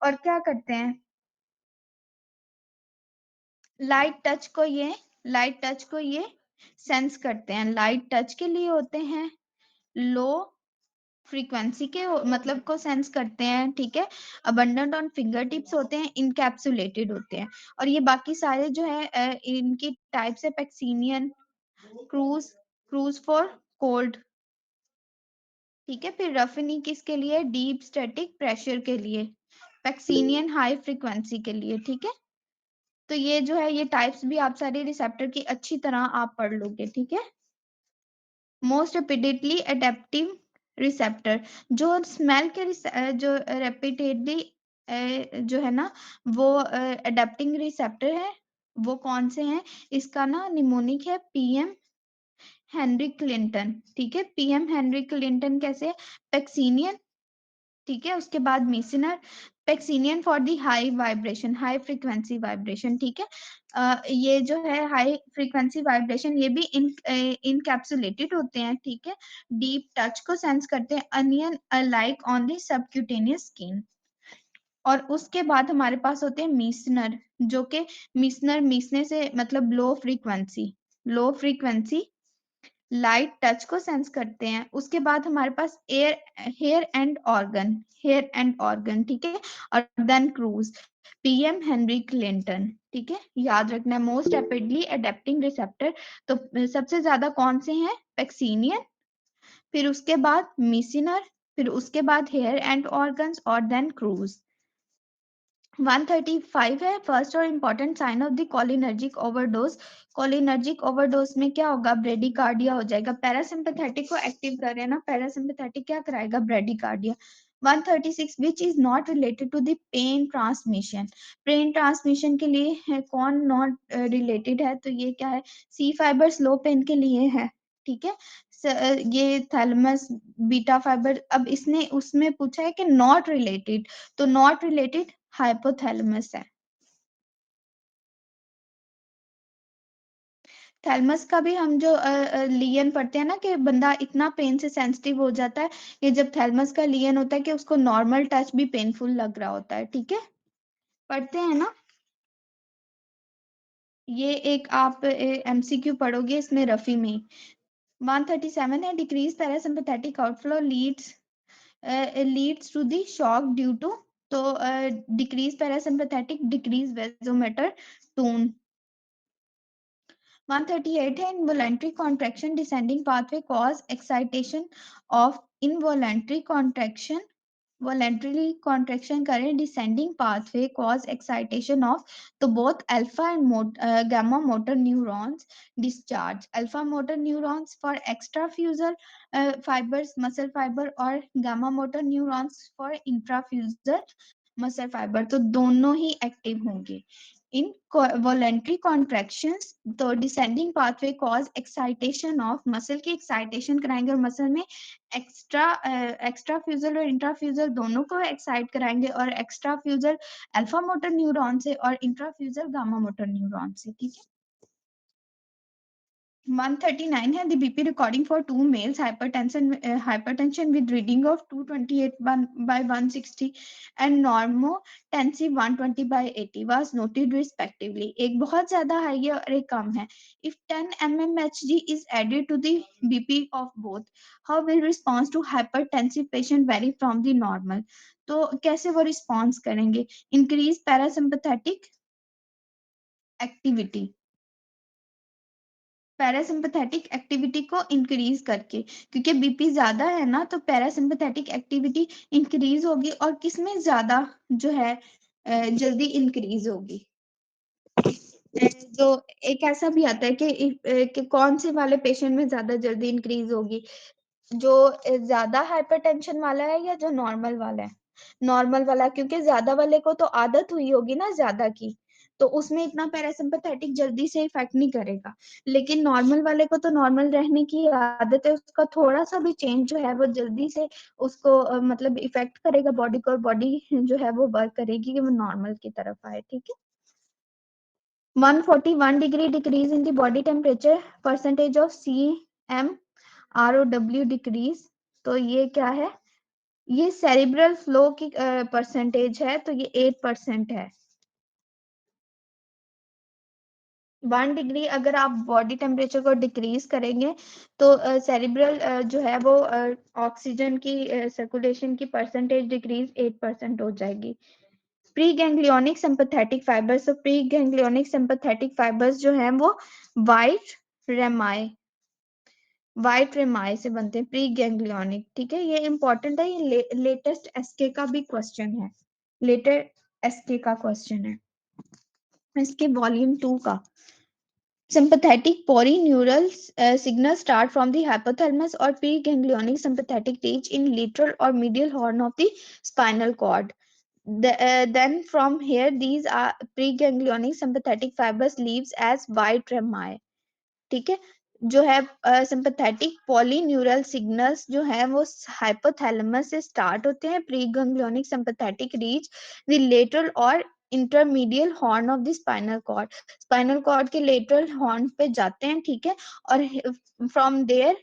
और क्या करते हैं, लाइट टच को ये सेंस करते हैं। लाइट टच के लिए होते हैं, लो फ्रीक्वेंसी के मतलब को सेंस करते हैं, ठीक है। अबंडेंट ऑन फिंगर टिप्स होते हैं, इनकैप्सुलेटेड होते हैं। और ये बाकी सारे जो है इनकी टाइप्स है, पैक्सिनियन, क्रूज, क्रूज फॉर कोल्ड, ठीक है। फिर रफनी किसके लिए, डीप स्टैटिक प्रेशर के लिए, पैक्सिनियन हाई फ्रीक्वेंसी के लिए, ठीक है। तो ये जो है ये टाइप्स भी आप सारे रिसेप्टर की अच्छी तरह आप पढ़ लोगे, ठीक है। मोस्ट रेपिडेटली एडेप्टिव रिसेप्टर, जो स्मेल के जो रेपिडेटली जो है ना वो एडेप्टिंग रिसेप्टर है, वो कौन से हैं, इसका ना निमोनिक है पीएम हेनरी क्लिंटन, ठीक है। पीएम हेनरी क्लिंटन कैसे, पैक्सिनियन, ठीक है। उसके बाद Meissner, Pacinian for the high vibration, high frequency vibration, ठीक है। ये जो है हाई फ्रीक्वेंसी वाइब्रेशन ये भी इनकैप्सुलेटेड होते हैं, ठीक है। डीप टच को सेंस करते हैं, onion like on the subcutaneous skin. और उसके बाद हमारे पास होते हैं मीसनर, जो कि मीसनर, मीसने से मतलब लो फ्रीक्वेंसी लाइट टच को सेंस करते हैं। उसके बाद हमारे पास हेयर एंड ऑर्गन, ठीक है। और then Krause, PM Henry Clinton, ठीक है। याद रखना, मोस्ट रैपिडली अडेप्टिंग रिसेप्टर, तो सबसे ज्यादा कौन से हैं, पैक्सिनियन, फिर उसके बाद मिसिनर, फिर उसके बाद हेयर एंड ऑर्गन्स और देन क्रूज। 135 है, फर्स्ट और important sign of the cholinergic overdose. Cholinergic overdose में क्या होगा, ब्रेडिकार्डिया हो जाएगा। पैरासिम्पैथेटिक को एक्टिव कर रहे हैं ना, पैरासिम्पैथेटिक क्या कराएगा, bradycardia. 136 which is not related to the pain transmission, pain transmission के लिए है कौन नॉट रिलेटेड है, तो ये क्या है, सी फाइबर स्लो पेन के लिए है, ठीक है। ये थैलेमस बीटा फाइबर, अब इसने उसमें पूछा है कि नॉट रिलेटेड, तो नॉट रिलेटेड हाइपोथैलेमस है। थैलेमस का भी हम जो लियन पढ़ते हैं ना कि बंदा इतना पेन से सेंसिटिव हो जाता है, ये जब थैलेमस का लियन होता है कि उसको नॉर्मल टच भी पेनफुल लग रहा होता है, ठीक है। पढ़ते हैं ना, ये एक आप एमसीक्यू पढ़ोगे इसमें रफी में। 137 है, decrease parasympathetic outflow leads to the shock due to, तो decrease parasympathetic, decrease vasomotor tone. 138 है, involuntary contraction descending pathway cause excitation of involuntary contraction, voluntarily contraction करें descending pathway cause excitation of, तो both alpha and gamma motor neurons discharge, alpha motor neurons for extrafusal fibers muscle fiber और gamma motor neurons for intrafusal muscle fiber, तो दोनों ही active होंगे। In voluntary contractions, तो descending pathway cause excitation of muscle की excitation कराएंगे और muscle में extrafusal और intrafusal दोनों को excite कराएंगे, और extrafusal alpha motor neuron से और intrafusal gamma motor neuron से, ठीक है। 139 है, the BP recording for two males, hypertension with reading of 228 by 160 and normotensive 120 by 80 was noted respectively. एक बहुत ज्यादा हाई है और एक कम है। If 10 mmHg is added to the BP of both, how will response to hypertensive patient vary from the normal? तो कैसे वो response करेंगे, increase parasympathetic activity, parasympathetic activity को इंक्रीज करके, क्योंकि बीपी ज्यादा है ना तो पैरासिम्पथेटिक एक्टिविटी इंक्रीज होगी, और किसमें ज्यादा जो है जल्दी इंक्रीज होगी। जो एक ऐसा भी आता है कि कौन से वाले पेशेंट में ज्यादा जल्दी इंक्रीज होगी, जो ज्यादा हाइपरटेंशन वाला है या जो नॉर्मल वाला है, नॉर्मल वाला, क्योंकि ज्यादा वाले को तो आदत हुई होगी ना ज्यादा की, तो उसमें इतना पैरासिम्पथेटिक जल्दी से इफेक्ट नहीं करेगा। लेकिन नॉर्मल वाले को तो नॉर्मल रहने की आदत है, उसका थोड़ा सा भी चेंज जो है वो जल्दी से उसको मतलब इफेक्ट करेगा बॉडी को, और बॉडी जो है वो वर्क करेगी कि वो नॉर्मल की तरफ आए, ठीक है। 141 degree decrease in the body temperature, percentage of CM ROW decrease, तो ये क्या है, ये सेरिब्रल फ्लो की परसेंटेज है, तो ये 8% है। 1 डिग्री अगर आप बॉडी टेम्परेचर को डिक्रीज करेंगे तो सेरिब्रल जो है वो ऑक्सीजन की सर्कुलेशन की परसेंटेज डिक्रीज 8% हो जाएगी। प्री गैंग्लियोनिक सिंपैथेटिक फाइबर्स, तो प्री गैंग्लियोनिक सिंपैथेटिक फाइबर्स जो हैं वो वाइट रेमाई से बनते हैं, प्री गैंग्लियोनिक। ठीक है, ये इंपॉर्टेंट है, ये लेटेस्ट एसके का भी क्वेश्चन है, लेटेस्ट एसके का क्वेश्चन है इसके वॉल्यूम 2 का। Sympathetic polyneural signals start from the hypothalamus or preganglionic sympathetic stage in lateral or medial horn of the spinal cord. Then from here, these are preganglionic sympathetic fibers leaves as white rami. ठीक है, जो है sympathetic पॉलीन्यूरल signals जो है वो hypothalamus से start होते हैं, pre ganglionic sympathetic reach the lateral और intermedial horn of the spinal cord के लेटरल हॉर्न पे जाते हैं। ठीक है, और from there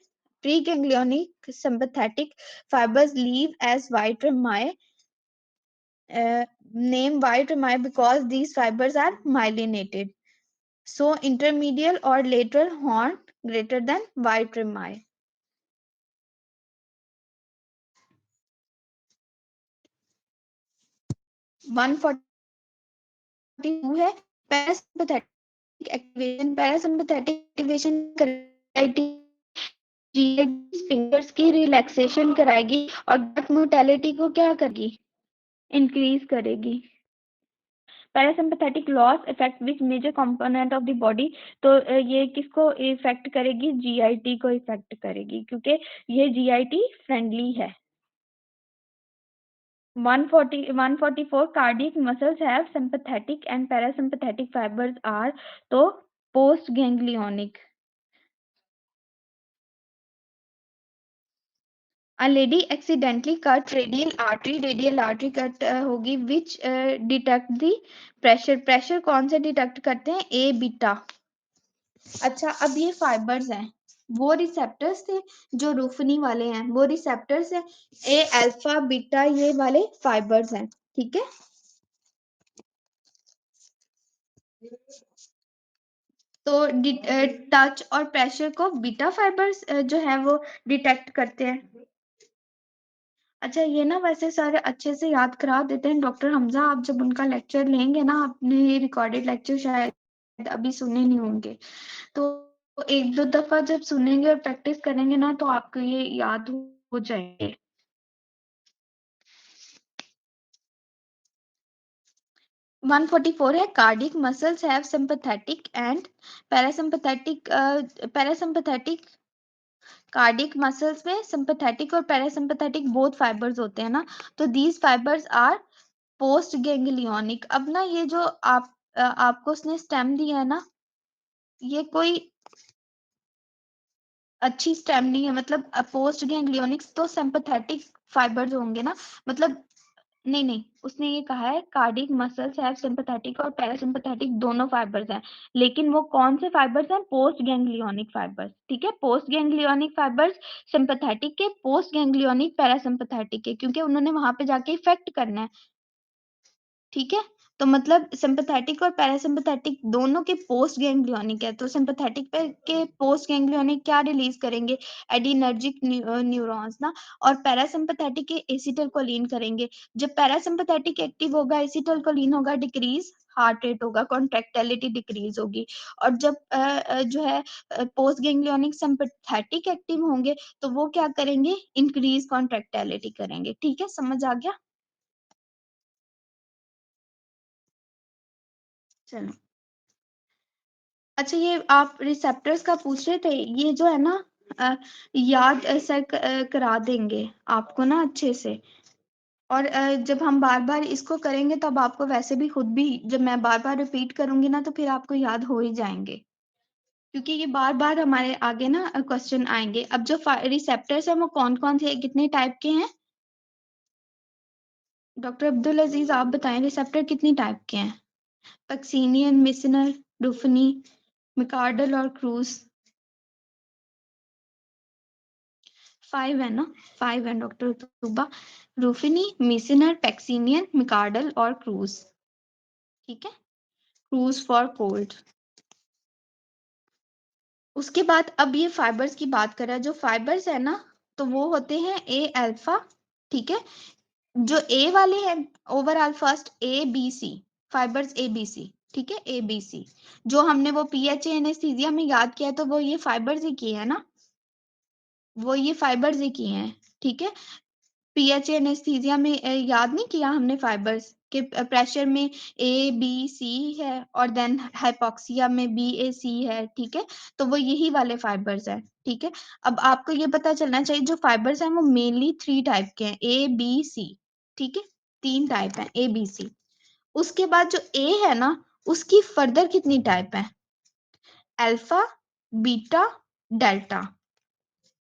pre ganglionic sympathetic fibres leave as white rami, name white rami because these fibers are myelinated. So intermedial or lateral horn greater than white rami. 142 है parasympathetic activation. Parasympathetic activation fingers की relaxation कराएगी और gut motility को क्या करेगी, increase करेगी। Parasympathetic loss effect which major component of the body, तो ये किसको इफेक्ट करेगी, जीआईटी को इफेक्ट करेगी, क्योंकि ये जीआईटी फ्रेंडली है। 144 cardiac muscles have sympathetic and parasympathetic fibers are तो post ganglionic. A lady accidentally cut radial artery cut होगी which detect the pressure कौन से डिटेक्ट करते हैं, ए बीटा। अच्छा, अब ये फाइबर्स हैं, वो रिसेप्टर्स थे जो रूफनी वाले हैं, वो रिसेप्टर्स हैं, ए अल्फा बीटा ये वाले फाइबर्स हैं। ठीक है, तो टच और प्रेशर को बीटा फाइबर्स जो है वो डिटेक्ट करते हैं। अच्छा, ये ना वैसे सारे अच्छे से याद करा देते हैं डॉक्टर हमजा, आप जब उनका लेक्चर लेंगे ना, आपने ये रिकॉर्डेड लेक्चर शायद अभी सुने नहीं होंगे, तो एक दो दफा जब सुनेंगे और प्रैक्टिस करेंगे ना तो आपको ये याद हो जाएंगे। 144 है cardiac muscles have sympathetic and parasympathetic parasympathetic cardiac muscles में सिंपैथेटिक और पैरासिम्पैथेटिक बोथ फाइबर्स होते हैं ना, तो these fibres R post ganglionic. अब ना ये जो आपको उसने स्टेम दिया है ना, ये कोई अच्छी स्टेम नहीं है, मतलब पोस्ट गैंग्लियोनिक्स तो सिंपैथेटिक फाइबर्स होंगे ना, मतलब नहीं नहीं, उसने ये कहा है कार्डिक मसल्स हैव सिंपैथेटिक और पैरासिम्पैथेटिक दोनों फाइबर्स हैं, लेकिन वो कौन से फाइबर्स हैं, पोस्ट गैंग्लियोनिक फाइबर्स। ठीक है, पोस्ट गैंग्लियोनिक फाइबर्स सिंपैथेटिक के, पोस्ट गैंग्लियोनिक पैरासिम्पैथेटिक के, क्योंकि उन्होंने वहां पे जाके इफेक्ट करना है। ठीक है, तो मतलब सिंपैथेटिक और पैरासिम्पैथेटिक दोनों के पोस्ट गैंग्लियोनिक है, तो सिंपैथेटिक पे के पोस्ट गैंग्लियोनिक क्या रिलीज करेंगे, एडिनर्जिक न्यूरॉन्स ना, और पैरासिम्पैथेटिक के एसिटिलकोलिन करेंगे। जब पैरासिम्पैथेटिक एक्टिव होगा, एसिटिलकोलिन होगा डिक्रीज, हार्ट रेट होगा, कॉन्ट्रेक्टिलिटी डिक्रीज होगी। और जब जो है पोस्ट गैंग्लियोनिक सिंपैथेटिक एक्टिव होंगे तो वो क्या करेंगे, इंक्रीज कॉन्ट्रेक्टिलिटी करेंगे। ठीक है, समझ आ गया। चलो, अच्छा ये आप रिसेप्टर्स का पूछ रहे थे, ये जो है ना याद सर करा देंगे आपको ना अच्छे से, और जब हम बार बार इसको करेंगे तब आपको वैसे भी खुद भी, जब मैं बार बार रिपीट करूंगी ना तो फिर आपको याद हो ही जाएंगे, क्योंकि ये बार बार हमारे आगे ना क्वेश्चन आएंगे। अब जो रिसेप्टर्स हैं वो कौन कौन से कितने टाइप के हैं, डॉक्टर अब्दुल अजीज आप बताएं, रिसेप्टर कितनी टाइप के हैं, पक्सीनियन, मिसनर, डुफनी, मिकार्डल और क्रूज। 5 है ना, 5 है डॉक्टर तुबा, रूफिनी, मिसिनर, पैक्सीनियन, मिकार्डल और क्रूज। ठीक है, क्रूज फॉर कोल्ड। उसके बाद अब ये फाइबर्स की बात कर रहा है, जो फाइबर्स है ना तो वो होते हैं ए अल्फा। ठीक है, जो ए वाले हैं overall first A B C, fibres A B C. ठीक है, ए बी सी जो हमने वो पीएचए एनेस्थीसिया में याद किया तो वो ये फाइबर्स ही किए हैं ना, वो ये फाइबर्स ही किए हैं। ठीक है, पीएचए एनेस्थीसिया में याद नहीं किया हमने फाइबर्स के प्रेशर में ए बी सी है और देन हाइपोक्सिया में बी ए सी है। ठीक है, तो वो यही वाले फाइबर्स है। ठीक है, अब आपको ये पता चलना चाहिए जो फाइबर्स हैं वो मेनली 3 टाइप के हैं, ए बी सी। ठीक है, 3 टाइप है ए बी सी। उसके बाद जो ए है ना उसकी फर्दर कितनी टाइप है, अल्फा, बीटा, डेल्टा।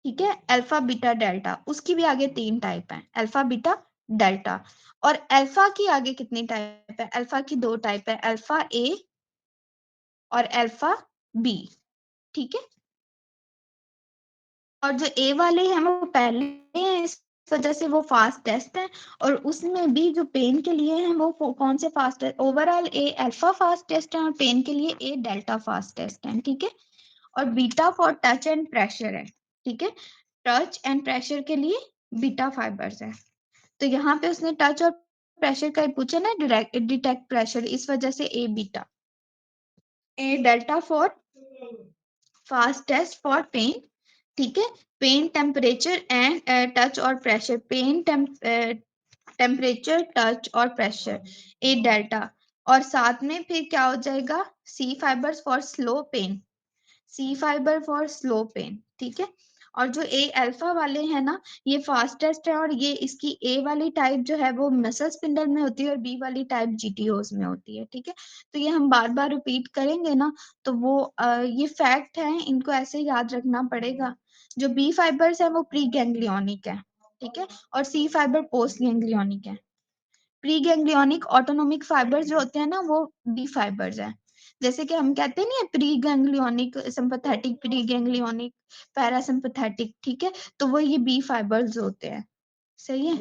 ठीक है, अल्फा बीटा डेल्टा, उसकी भी आगे 3 टाइप है, अल्फा बीटा डेल्टा। और अल्फा की आगे कितनी टाइप है, अल्फा की 2 टाइप है, अल्फा ए और अल्फा बी। ठीक है, और जो ए वाले हैं वो पहले हैं इस वजह से वो फास्ट टेस्ट है, और उसमें भी जो पेन के लिए हैं वो कौन से फास्ट है, ओवरऑल ए अल्फा फास्ट टेस्ट है और पेन के लिए ए डेल्टा फास्ट टेस्ट है। ठीक है, और beta for touch and pressure है। ठीक है, टच एंड प्रेशर के लिए बीटा फाइबर्स है। तो यहाँ पे उसने टच और प्रेशर का पूछा ना, डायरेक्ट डिटेक्ट प्रेशर, इस वजह से A beta. A delta for fast test for pain. ठीक है, पेन टेम्परेचर एंड टच और प्रेशर, पेन टेम्परेचर टच और प्रेशर, ए डेल्टा। और साथ में फिर क्या हो जाएगा, C fibres for slow pain, C fibre for slow pain. ठीक है, और जो ए अल्फा वाले हैं ना ये फास्टेस्ट है, और ये इसकी ए वाली टाइप जो है वो मसल स्पिंडल में होती है और बी वाली टाइप जीटीओस में होती है। ठीक है, तो ये हम बार बार रिपीट करेंगे ना तो वो ये फैक्ट है, इनको ऐसे याद रखना पड़ेगा। जो बी फाइबर्स है वो प्री गैंग्लियोनिक है। ठीक है, और सी फाइबर पोस्ट गैंग्लियोनिक है। प्री गैंग्लियोनिक ऑटोनोमिक फाइबर्स जो होते हैं ना वो बी फाइबर्स है। जैसे कि हम कहते नहीं है pre ganglionic sympathetic, pre ganglionic parasympathetic. ठीक है, तो वो ये बी फाइबर्स होते हैं। सही है।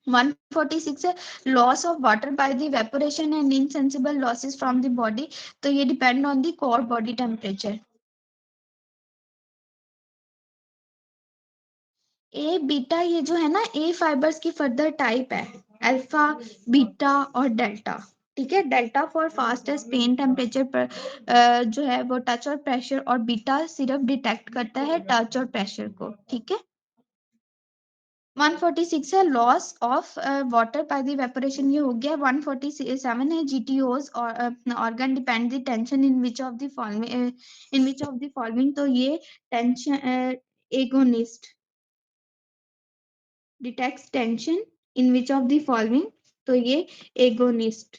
146 है, loss of water by the evaporation and insensible losses from the body. तो ये depend on the core body temperature. A beta ये जो है ना ए फाइबर्स की फर्दर टाइप है, अल्फा, बीटा और डेल्टा। ठीक है, delta for fastest pain temperature पर जो है वो टच और प्रेशर, और बीटा सिर्फ डिटेक्ट करता है टच और प्रेशर को। ठीक है, 146 है loss of water by the evaporation, ये हो गया। 147 है जीटीओज और organ depend the tension in which of the following, in which of the following. तो ये tension agonist detects tension in which of the following, तो ये एगोनिस्ट।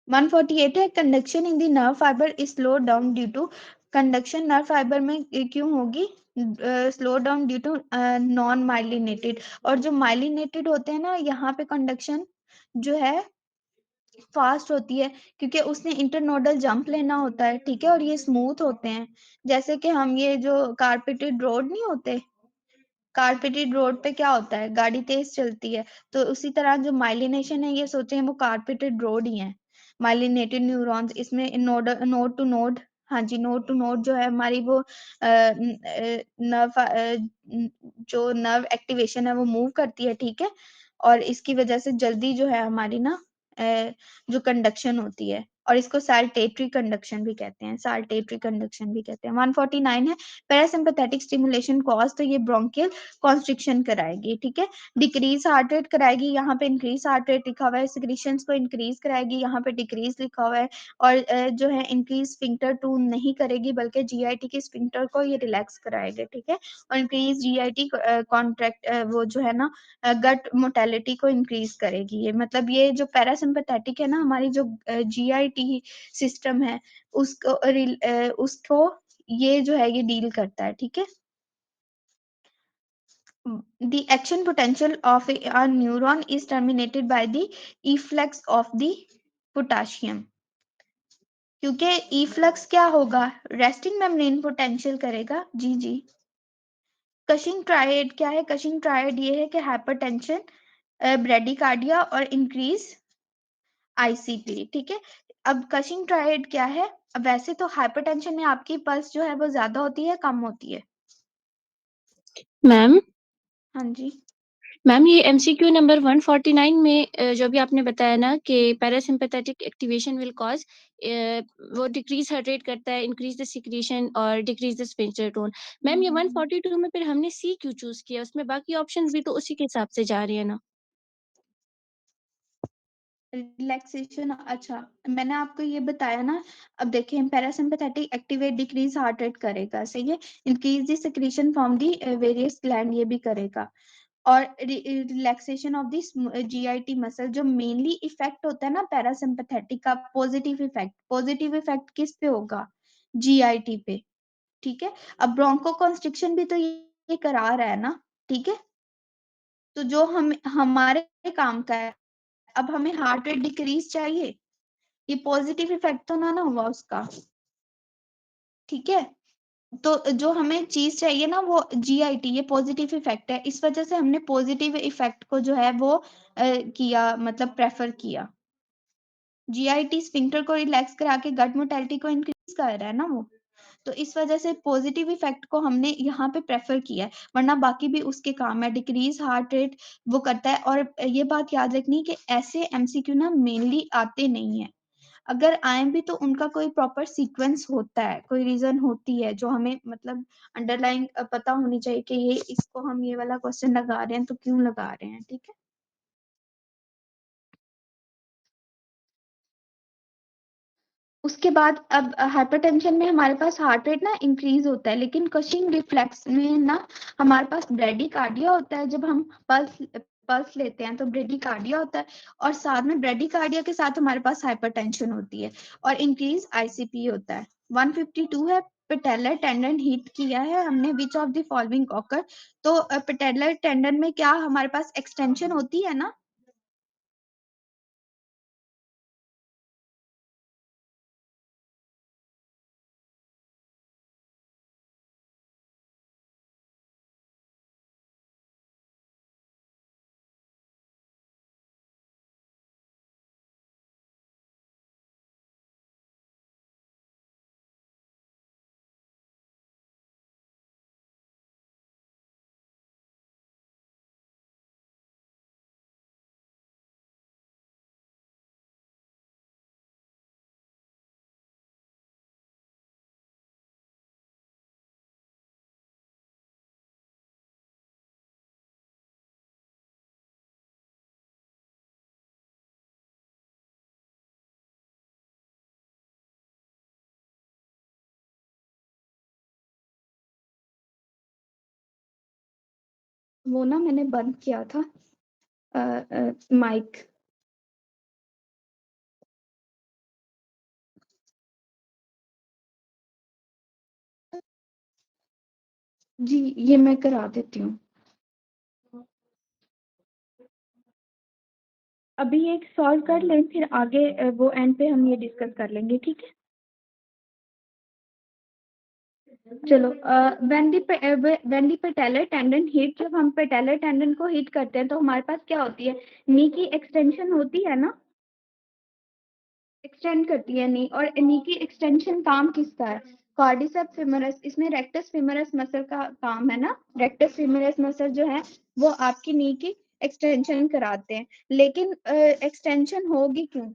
148 है conduction in the nerve fibre is slow down due to, conduction nerve fibre में क्यों होगी slow down due to non myelinated. और जो माइलिनेटेड होते हैं ना यहाँ पे कंडक्शन जो है फास्ट होती है, क्योंकि उसने इंटरनोडल जंप लेना होता है। ठीक है, और ये स्मूथ होते हैं, जैसे कि हम ये जो कारपेटेड रोड नहीं होते, कारपेटेड रोड पे क्या होता है गाड़ी तेज चलती है, तो उसी तरह जो माइलिनेशन है ये सोचे हैं वो कारपेटेड रोड ही है। माइलिनेटेड न्यूरॉन्स इसमें नोड नोड टू नोड, हाँ जी नोड टू नोड जो है हमारी वो नर्व जो नर्व एक्टिवेशन है वो मूव करती है। ठीक है, और इसकी वजह से जल्दी जो है हमारी ना जो कंडक्शन होती है, और इसको साल्टेटरी कंडक्शन भी कहते हैं, साल्टेटरी कंडक्शन भी कहते हैं। 149 है पैरासिम्पैथेटिक स्टिमुलेशन कॉज, तो ये ब्रोंकियल कॉन्स्ट्रिक्शन कराएगी। ठीक है, डिक्रीज हार्ट रेट कराएगी, यहाँ पे इंक्रीज हार्ट रेट लिखा हुआ है, सिक्रीशंस को इंक्रीज कराएगी, यहाँ पे डिक्रीज लिखा हुआ है। और जो है इंक्रीज स्फिंक्टर टू नहीं करेगी बल्कि जीआईटी के स्फिंक्टर को ये रिलैक्स कराएगा। ठीक है, और इंक्रीज जीआईटी कॉन्ट्रैक्ट वो जो है ना गट मोटेलिटी को इंक्रीज करेगी। ये मतलब ये जो पैरासिम्पैथेटिक है ना हमारी जो जीआईटी सिस्टम है उसको उसको ये जो है ये डील करता है। ठीक है, the action potential of a neuron is terminated by the efflux of the potassium. क्योंकि इफ्लक्स क्या होगा, रेस्टिंग मेम्ब्रेन पोटेंशियल करेगा। जी जी। कशिंग ट्रायड क्या है, कशिंग ट्रायड ये है कि हाइपरटेंशन, ब्रेडिकार्डिया और इंक्रीज आईसीपी। ठीक है, अब कशिंग ट्रायड क्या है, अब वैसे तो हाइपरटेंशन में आपकी पल्स जो है वो ज्यादा होती है कम होती है? मैम हाँ जी। मैम ये एमसीक्यू नंबर 149 में जो भी आपने बताया ना कि पैरासिम्पैथेटिक एक्टिवेशन विल कॉज, वो डिक्रीज हार्ट रेट करता है, इंक्रीज द सिक्रीशन और decrease the sphincter tone. Ma'am ये 142 में फिर हमने सी क्यों चूज किया, उसमें बाकी ऑप्शंस भी तो उसी के हिसाब से जा रही है ना। रिलैक्सेशन, अच्छा मैंने आपको ये बताया ना। अब देखिए parasympathetic activate decrease heart rate करेगा, सही है, increase the secretion from the various gland ये भी करेगा, और relaxation of this GIT muscle जो मेनली इफेक्ट होता है ना पैरासिम्पैथेटिक का, पॉजिटिव इफेक्ट किस पे होगा, जीआईटी पे। ठीक है, अब ब्रोंको कॉन्स्ट्रिक्शन भी तो ये करा रहा है ना। ठीक है, तो जो हम हमारे काम का है, अब हमें हार्ट रेट डिक्रीज चाहिए, ये पॉजिटिव इफेक्ट तो ना हुआ उसका। ठीक है, तो जो हमें चीज चाहिए ना वो जीआईटी, ये पॉजिटिव इफेक्ट है, इस वजह से हमने पॉजिटिव इफेक्ट को जो है वो किया, मतलब प्रेफर किया। जीआईटी स्फिंक्टर को रिलैक्स करा के गट मोटेलिटी को इंक्रीज कर रहा है ना वो, तो इस वजह से पॉजिटिव इफेक्ट को हमने यहाँ पे प्रेफर किया है, वरना बाकी भी उसके काम है, डिक्रीज हार्ट रेट वो करता है। और ये बात याद रखनी कि ऐसे एमसीक्यू ना मेनली आते नहीं है, अगर आए भी तो उनका कोई प्रॉपर सीक्वेंस होता है, कोई रीजन होती है जो हमें मतलब अंडरलाइन पता होनी चाहिए कि ये इसको हम ये वाला क्वेश्चन लगा रहे हैं तो क्यों लगा रहे हैं। ठीक है, उसके बाद अब हाइपरटेंशन में हमारे पास हार्ट रेट ना इंक्रीज होता है, लेकिन कशिंग रिफ्लेक्स में ना हमारे पास ब्रेडिकार्डिया होता है, जब हम पल्स पल्स लेते हैं तो ब्रेडिकार्डिया होता है, और साथ में ब्रेडिकार्डिया के साथ हमारे पास हाइपरटेंशन होती है और इंक्रीज आईसीपी होता है। 152 है, पेटेलर टेंडन हीट किया है हमने, विच ऑफ द फॉलोइंग ऑकर, तो पेटेलर टेंडन में क्या हमारे पास एक्सटेंशन होती है ना। वो ना मैंने बंद किया था माइक। जी, ये मैं करा देती हूँ। अभी एक सॉल्व कर लें, फिर आगे वो एंड पे हम ये डिस्कस कर लेंगे। ठीक है, चलो। When the patellar tendon hit, जब हम पेटेलर टेंडन को हिट करते हैं तो हमारे पास क्या होती है, नी की एक्सटेंशन होती है ना, एक्सटेंड करती है नी, और नी की एक्सटेंशन काम किसका है, कार्डिसेप्स फेमोरस, इसमें रेक्टस फेमोरस मसल का काम है ना, रेक्टस फेमोरस मसल जो है वो आपकी नी की एक्सटेंशन कराते हैं, लेकिन एक्सटेंशन होगी क्यों,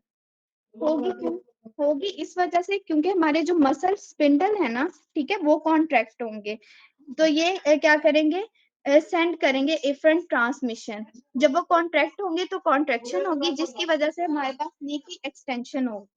होगी क्यों, होगी इस वजह से क्योंकि हमारे जो मसल स्पिंडल है ना, ठीक है, वो कॉन्ट्रैक्ट होंगे, तो ये क्या करेंगे, सेंड करेंगे एफरेंट ट्रांसमिशन, जब वो कॉन्ट्रैक्ट होंगे तो कॉन्ट्रैक्शन होगी जिसकी वजह से हमारे पास नी की एक्सटेंशन होगी,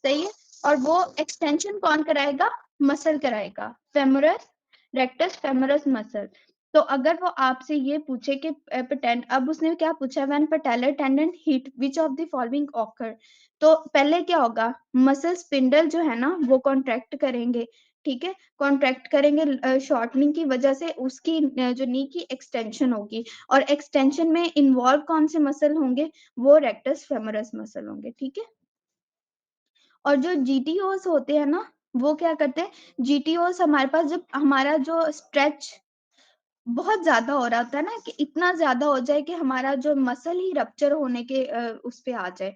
सही है, और वो एक्सटेंशन कौन कराएगा, मसल कराएगा, फेमोरस रेक्टस फेमोरस मसल। तो अगर वो आपसे ये पूछे कि पेटेंट, अब उसने क्या पूछा, when patellar tendon hit which of the following occur, तो पहले क्या होगा, मसल स्पिंडल जो है ना वो कॉन्ट्रैक्ट करेंगे, ठीक है, कॉन्ट्रैक्ट करेंगे, शॉर्टनिंग की वजह से उसकी जो नी की एक्सटेंशन होगी, और एक्सटेंशन में इन्वॉल्व कौन से मसल होंगे, वो रेक्टस फेमोरस मसल होंगे। ठीक है, और जो जीटीओस होते हैं ना, वो क्या करते हैं, जीटीओस हमारे पास जब हमारा जो स्ट्रेच बहुत ज़्यादा हो रहा होता है ना, कि इतना ज़्यादा हो जाए कि हमारा जो मसल ही रप्चर होने के उस पे आ जाए।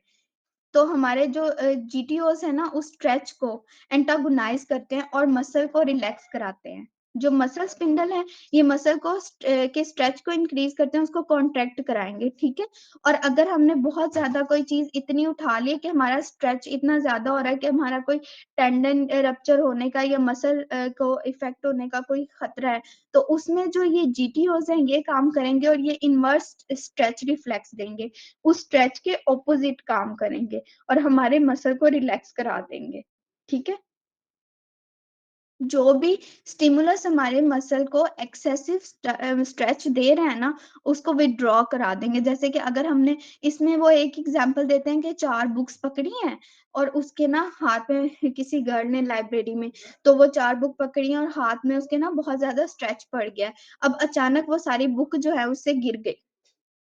तो हमारे जो जीटीओस है ना, उस स्ट्रेच को एंटागोनाइज करते हैं और मसल को रिलैक्स कराते हैं। जो मसल स्पिंडल है, ये मसल को के स्ट्रेच को इंक्रीज करते हैं, उसको कॉन्ट्रैक्ट कराएंगे, ठीक है। और अगर हमने बहुत ज्यादा कोई चीज इतनी उठा ली कि हमारा स्ट्रेच इतना ज्यादा हो रहा है कि हमारा कोई टेंडन रप्चर होने का या मसल को इफेक्ट होने का कोई खतरा है, तो उसमें जो ये जीटीओस हैं, ये काम करेंगे और ये इनवर्स स्ट्रेच रिफ्लेक्स देंगे, उस स्ट्रेच के ऑपोजिट काम करेंगे और हमारे मसल को रिलैक्स करा देंगे, ठीक है। जो भी स्टिमुलस हमारे मसल को एक्सेसिव स्ट्रेच दे रहे हैं ना, उसको विथड्रॉ करा देंगे। जैसे कि अगर हमने इसमें वो एक एग्जांपल देते हैं कि 4 बुक्स पकड़ी हैं और उसके ना हाथ में किसी गर्ल ने लाइब्रेरी में, तो वो 4 बुक पकड़ी हैं और हाथ में उसके ना बहुत ज़्यादा स्ट्रेच पड़ गया है। अब अचानक वो सारी बुक जो है उससे गिर गई।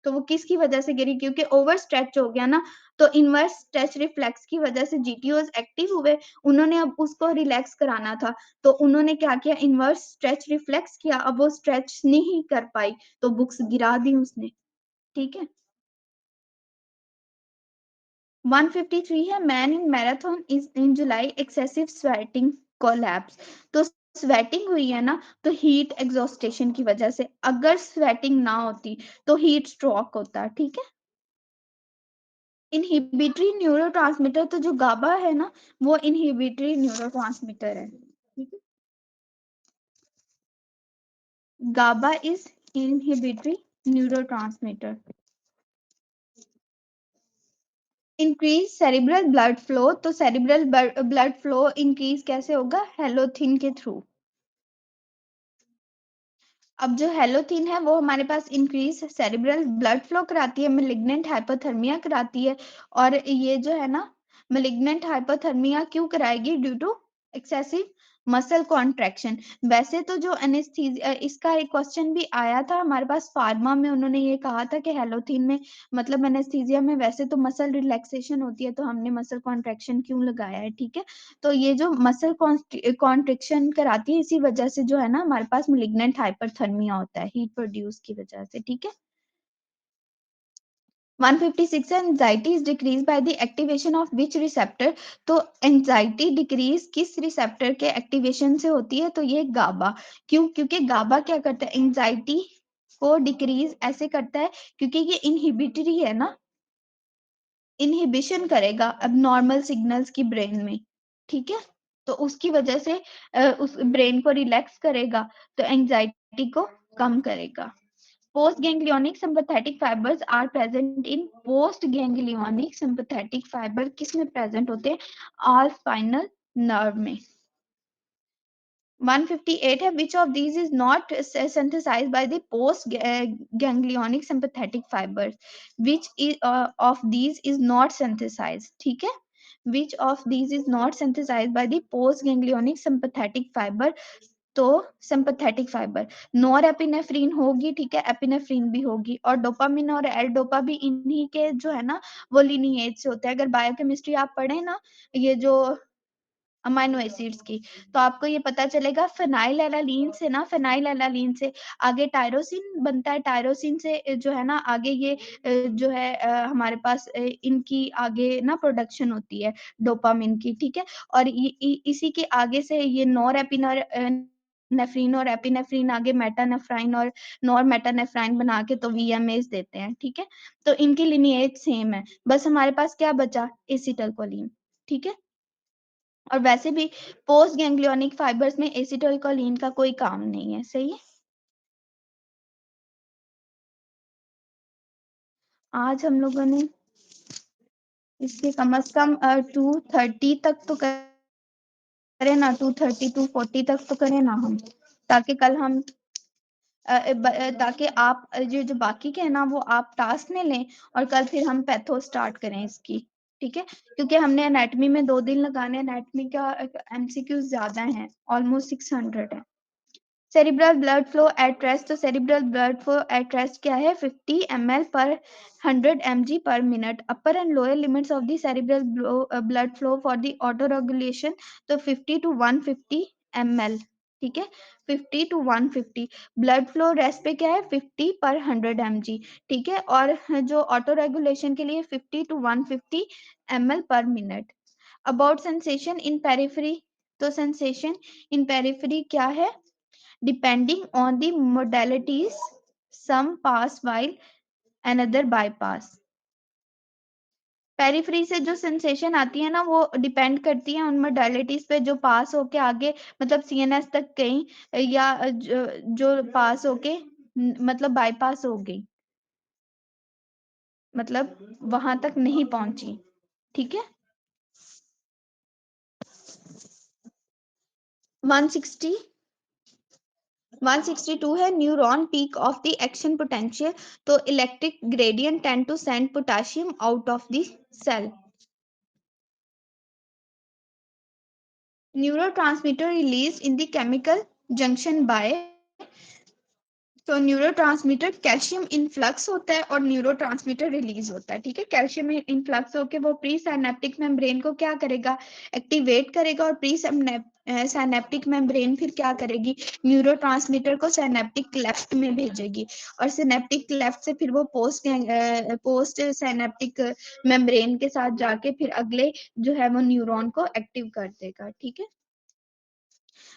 तो वो किसकी वजह से गिरी? क्योंकि ओवर स्ट्रेच हो गया ना, तो इनवर्स स्ट्रेच रिफ्लेक्स की वजह से जीटीओज एक्टिव हुए, उन्होंने अब उसको रिलैक्स कराना था, तो उन्होंने क्या किया, इनवर्स स्ट्रेच रिफ्लेक्स किया, अब वो स्ट्रेच नहीं कर पाई, तो बुक्स गिरा दी उसने, ठीक है। 153 है, man in marathon is in July excessive sweating collapse. तो स्वेटिंग हुई है ना, तो हीट एग्जॉस्टेशन की वजह से, अगर स्वेटिंग ना होती तो हीट स्ट्रोक होता, ठीक है। इनहिबिटरी न्यूरोट्रांसमीटर, तो जो गाबा है ना, वो इनहिबिटरी न्यूरोट्रांसमीटर है, ठीक है। GABA is inhibitory neurotransmitter. Increase cerebral blood flow, तो सेरिब्रल ब्लड फ्लो इंक्रीज कैसे होगा? हेलोथिन के थ्रू। अब जो हेलोथिन है वो हमारे पास इंक्रीज सेरिब्रल ब्लड फ्लो कराती है, मेलिग्नेंट हाइपोथर्मिया कराती है। और ये जो है ना, मेलिग्नेंट हाइपोथर्मिया क्यों कराएगी? Due to excessive muscle contraction. वैसे तो जो एनेस्थीसिया, इसका एक क्वेश्चन भी आया था हमारे पास फार्मा में, उन्होंने ये कहा था कि हेलोथिन में मतलब एनेस्थीसिया में वैसे तो मसल रिलैक्सेशन होती है, तो हमने मसल कॉन्ट्रैक्शन क्यों लगाया है, ठीक है। तो ये जो मसल कॉन्ट्रिक्शन कराती है, इसी वजह से जो है ना हमारे पास मेलिग्नेंट हाइपरथर्मिया होता है, हीट प्रोड्यूस की वजह से, ठीक है। 156 anxiety is decrease by the activation of which receptor. तो एंजाइटी डिक्रीज किस रिसेप्टर के एक्टिवेशन से होती है? तो ये गाबा। क्यों? क्योंकि गाबा क्या करता है, एंजाइटी को डिक्रीज ऐसे करता है क्योंकि ये इनहिबिटरी है ना, इनहिबिशन करेगा अब नॉर्मल सिग्नल्स की ब्रेन में, ठीक है। तो उसकी वजह से उस ब्रेन को रिलैक्स करेगा, तो एंजाइटी को कम करेगा। Post ganglionic sympathetic fibres are present in post ganglionic sympathetic fibre किस में प्रेजेंट होते हैं? ऑल स्पाइनल नर्व में। 158 है, which of these is not synthesized by the post ganglionic sympathetic fibers? Which is of these is not synthesized, ठीक है। Which of these is not synthesized by the post ganglionic sympathetic fiber? तो sympathetic fibre, nor epinephrine होगी, ठीक है, epinephrine भी होगी, और dopamine और एल डोपा भी इन्हीं के जो है ना वो लिनिएज से होते हैं। अगर बायोकेमिस्ट्री आप पढ़े ना, ये जो अमाइनो एसिड्स की, तो आपको ये पता चलेगा फेनाइलएलानीन से ना, फेनाइलएलानीन से आगे टायरोसिन बनता है, टायरोसिन से जो है ना आगे ये जो है हमारे पास इनकी आगे ना प्रोडक्शन होती है डोपामिन की, ठीक है। और इसी के आगे से ये नॉरएपिनर नेफ्रीन और एपिनेफ्रीन आगे मेटानेफ्राइन और नॉर मेटानेफ्राइन बना के तो वीएमएस देते हैं, ठीक है। तो इनकी लिनिएज सेम है, बस हमारे पास क्या बचा? एसिटाइलकोलिन, ठीक है। और वैसे भी पोस्ट गैंग्लियोनिक फाइबर्स में एसिटाइलकोलिन का कोई काम नहीं है, सही है। आज हम लोगों ने इसके कम से कम 230 तक तो करें ना, 230 240 तक तो करें ना हम, ताकि कल हम ताकि आप जो बाकी के है ना वो आप टास्क में लें और कल फिर हम पैथो स्टार्ट करें इसकी, ठीक है। क्योंकि हमने एनाटॉमी में 2 दिन लगाने, एनाटॉमी का एमसीक्यू ज्यादा है, ऑलमोस्ट 600 है। Cerebral blood flow at rest, तो cerebral blood flow at rest क्या है 50 ml पर 100 mg पर minute. Upper and lower limits of the cerebral blood flow for the auto regulation, तो 50 to 150 ml, ठीक है, 50 to 150। ब्लड फ्लो रेस्ट पे क्या है 50 पर 100 mg, ठीक है, और जो ऑटो रेगुलेशन के लिए 50 to 150 ml पर minute. About sensation in periphery, तो सेंसेशन इन पेरिफेरी क्या है, depending on the modalities, some pass while another bypass। Periphery से जो सेंसेशन आती है ना वो डिपेंड करती है उन मोडालिटीज पे जो पास होके आगे मतलब सीएनएस तक गई या जो पास होके मतलब बाईपास हो गई, मतलब वहां तक नहीं पहुंची, ठीक है। 160 162 है neuron peak of the action potential, तो electric gradient tend to send potassium out of the cell. Neurotransmitter release in the chemical junction by, तो न्यूरोट्रांसमीटर कैल्शियम इनफ्लक्स होता है और न्यूरोट्रांसमीटर रिलीज होता है, ठीक है। कैल्शियम इनफ्लक्स होके वो प्री साइनेप्टिक मेम्ब्रेन को क्या करेगा, एक्टिवेट करेगा, और प्री साइनेप्टिक मेम्ब्रेन फिर क्या करेगी, न्यूरोट्रांसमीटर को साइनेप्टिक क्लेफ्ट में भेजेगी, और सिनेप्टिक क्लेफ्ट से फिर वो पोस्ट साइनेप्टिक मेम्ब्रेन के साथ जाके फिर अगले जो है वो न्यूरॉन को एक्टिव कर देगा, ठीक है।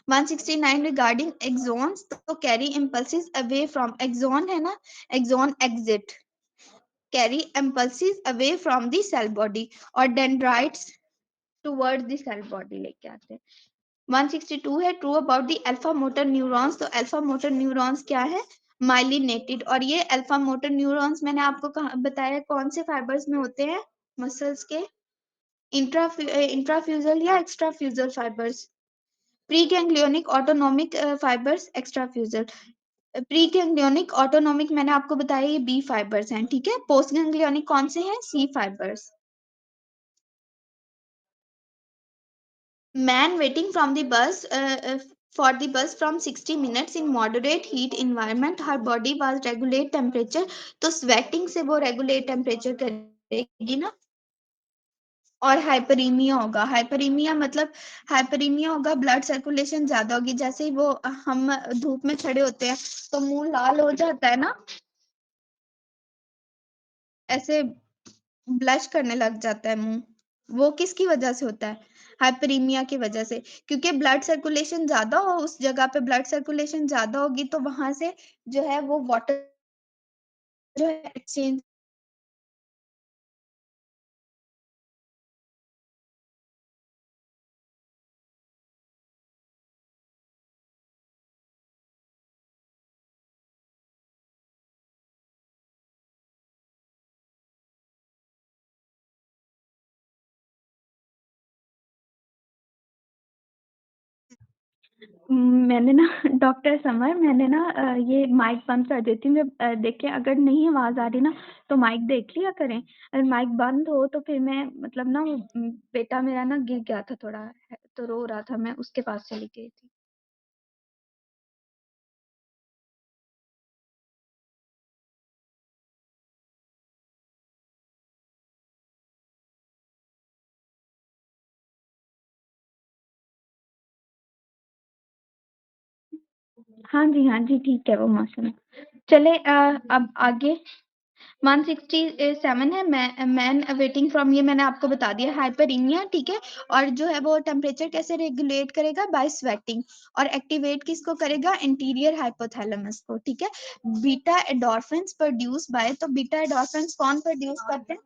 169 रिगार्डिंग एक्सॉन्स, तो carry impulses away from, axon है ना, axon exit, carry impulses away from the cell body, और dendrites toward the cell body लेके आते हैं। 162 है true about the alpha motor neurons, तो अल्फा मोटर न्यूरॉन्स क्या है, माइलिनेटेड, और ये अल्फा मोटर न्यूरॉन्स मैंने आपको बताया कौन से फाइबर्स में होते हैं, मसल्स के इंट्राफ्यूजल या extrafusal fibres, pre ganglionic autonomic fibres, extrafusal. Pre ganglionic autonomic मैंने आपको बताया ये बी फाइबर्स हैं, ठीक है। पोस्ट गैंग्लियोनिक कौन से हैं, C fibres. Man waiting from the bus for the bus from 60 minutes in moderate heat environment, her body was regulate temperature, तो स्वेटिंग से वो रेगुलेट टेम्परेचर करेगी ना। और हाइपरीमिया होगा, हाइपरीमिया मतलब हाइपरीमिया होगा, ब्लड सर्कुलेशन ज्यादा होगी, जैसे ही वो हम धूप में खड़े होते हैं तो मुंह लाल हो जाता है ना, ऐसे ब्लश करने लग जाता है मुंह, वो किसकी वजह से होता है, हाइपरीमिया की वजह से, क्योंकि ब्लड सर्कुलेशन ज्यादा हो, उस जगह पे ब्लड सर्कुलेशन ज्यादा होगी तो वहां से जो है वो वाटर जो है एक्सचेंज। मैंने ना डॉक्टर समर, मैंने ना ये माइक बंद कर देती हूँ, जब देखें अगर नहीं आवाज आ रही ना तो माइक देख लिया करें, अगर माइक बंद हो तो फिर मैं मतलब ना वो बेटा मेरा ना गिर गया था थोड़ा, तो रो रहा था, मैं उसके पास चली गई थी। हाँ जी, हाँ जी, ठीक है वो माशाल्लाह। चले अब आगे 167 है, मैन वेटिंग फ्रॉम, ये मैंने आपको बता दिया हाइपरीमिया, ठीक है। और जो है वो टेम्परेचर कैसे रेगुलेट करेगा, बाय स्वेटिंग, और एक्टिवेट किसको करेगा, इंटीरियर हाइपोथैलेमस को, ठीक है। बीटा एडोर्फिन्स प्रोड्यूस बाय, तो बीटा एडोर्फिन्स कौन प्रोड्यूस करते हैं,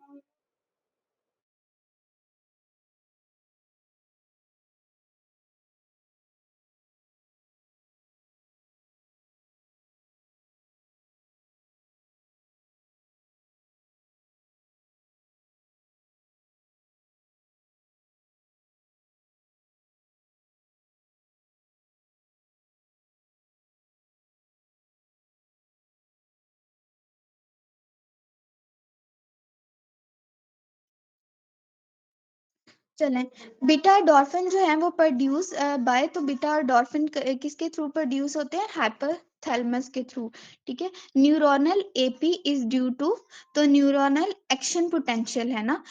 चलें, बीटा डॉर्फिन जो है वो प्रोड्यूस बाय, तो बीटा डॉर्फिन किसके थ्रू प्रोड्यूस होते हैं? हाइपोथैलेमस के थ्रू, ठीक है। Neuronal AP is due to, तो न्यूरोनल एक्शन पोटेंशियल है ना,